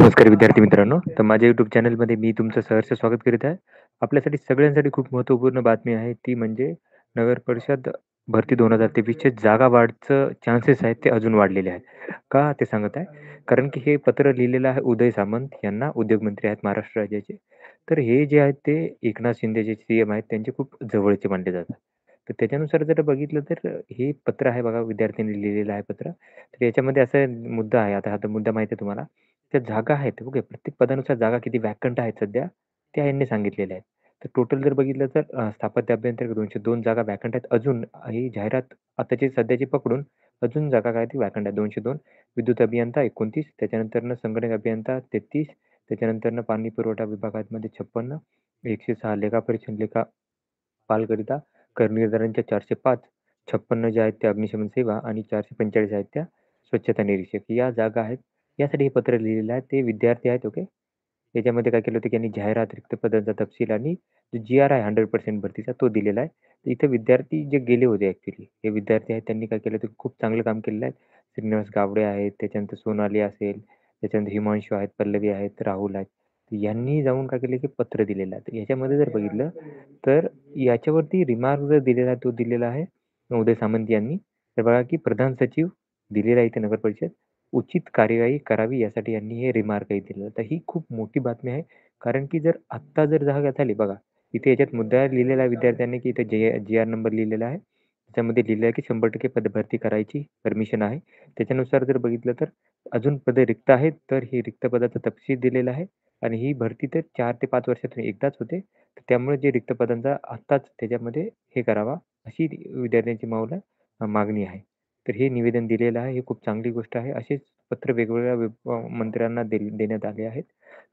नमस्कार विद्यार्थी मित्रांनो. तर माझ्या YouTube चॅनलमध्ये मी तुमचं सहर्ष स्वागत करीत आहे. आपल्यासाठी सगळ्यांसाठी खूप महत्त्वपूर्ण बातमी आहे ती म्हणजे नगर परिषद भरती 2023 चे जागा वाढचं चान्सेस आहेत ते अजून वाढलेले आहेत. का ते सांगत आहे? कारण की हे पत्र लिहिलेलं आहे उदय सामंत यांना, उद्योगमंत्री आहेत महाराष्ट्र राज्याचे. तर हे जे आहेत ते एकनाथ शिंदे जे सीएम आहेत त्यांचे खूप जवळचे मानले जातात. तर त्याच्यानुसार जर बघितलं तर हे पत्र आहे बघा विद्यार्थ्यांनी लिहिलेलं आहे पत्र. तर याच्यामध्ये असा मुद्दा आहे, आता हा मुद्दा माहिती आहे तुम्हाला. त्या जागा आहेत ओके. प्रत्येक पदानुसार जागा किती व्हॅकंट आहेत सध्या, त्या यांनी सांगितलेल्या आहेत. तर टोटल जर बघितलं तर स्थापत्य अभियंता 202 जागा व्हॅकंट आहेत. अजून ही जाहिरात आताची सध्याची पकडून अजून जागा काय ती व्हॅकंट आहेत 202. विद्युत अभियंता 29, त्याच्यानंतरनं संगणक अभियंता 33, त्याच्यानंतरनं पाणी पुरवठा विभागामध्ये 56, 106 लेखापरीक्षण लेखापालकरिता कर्णधारांच्या 405, 56 ज्या आहेत त्या अग्निशमन सेवा आणि 445 आहेत त्या स्वच्छता निरीक्षक या जागा आहेत. यासाठी हे पत्र लिहिलेलं आहे. ते विद्यार्थी आहेत ओके. याच्यामध्ये काय केलं होतं की यांनी जाहिरात, रिक्त पदांचा तपशील आणि जो जी-आर आहे 100% भरतीचा तो दिलेला आहे. तर इथे विद्यार्थी जे गेले होते ॲक्चुअली हे विद्यार्थी आहेत त्यांनी काय केलं होतं खूप चांगलं काम केलेलं आहे. श्रीनिवास गावडे आहेत, त्याच्यानंतर सोनाली असेल, त्याच्यानंतर हिमांशू आहेत, पल्लवी आहेत, राहुल आहेत. तर यांनी जाऊन काय केलं की पत्र दिलेलं आहे. तर ह्याच्यामध्ये जर बघितलं तर याच्यावरती रिमार्क जो दिलेला आहे तो दिलेला आहे उदय सामंत यांनी. तर बघा की प्रधान सचिव दिलेला आहे इथे नगर परिषद. उचित कार्यवाही करावी यासाठी यांनी हे रिमार्कही दिलं. तर ही खूप मोठी बातमी आहे. कारण की जर आत्ता जर जागा झाली बघा, इथे याच्यात मुद्दा लिहिलेला आहे विद्यार्थ्यांनी की इथे जी-आर नंबर लिहिलेला आहे. त्याच्यामध्ये लिहिलं आहे की 100% पदभरती करायची परमिशन आहे. त्याच्यानुसार जर बघितलं तर अजून पदे रिक्त आहेत. तर ही रिक्त पदाचा तपशील दिलेला आहे आणि ही भरती तर 4 ते 5 वर्षातून एकदाच होते. तर त्यामुळे जे रिक्त पदांचा आत्ताच त्याच्यामध्ये हे करावा अशी विद्यार्थ्यांची मागणी आहे. तर हे निवेदन दिलेलं आहे. ही खूप चांगली गोष्ट आहे. असेच पत्र वेगवेगळ्या मंत्र्यांना देण्यात आले आहेत.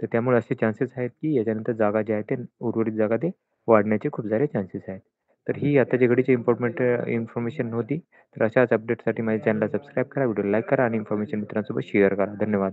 तर त्यामुळे असे चान्सेस आहेत की याच्यानंतर जागा ज्या आहेत ते उर्वरित जागा ते वाढण्याचे खूप सारे चान्सेस आहेत. तर ही आताच्या घडीची इन्फॉर्मेशन होती. तर अशाच अपडेटसाठी माझ्या चॅनलला सबस्क्राईब करा, व्हिडिओ लाईक करा आणि इन्फॉर्मेशन मित्रांसोबत शेअर करा. धन्यवाद.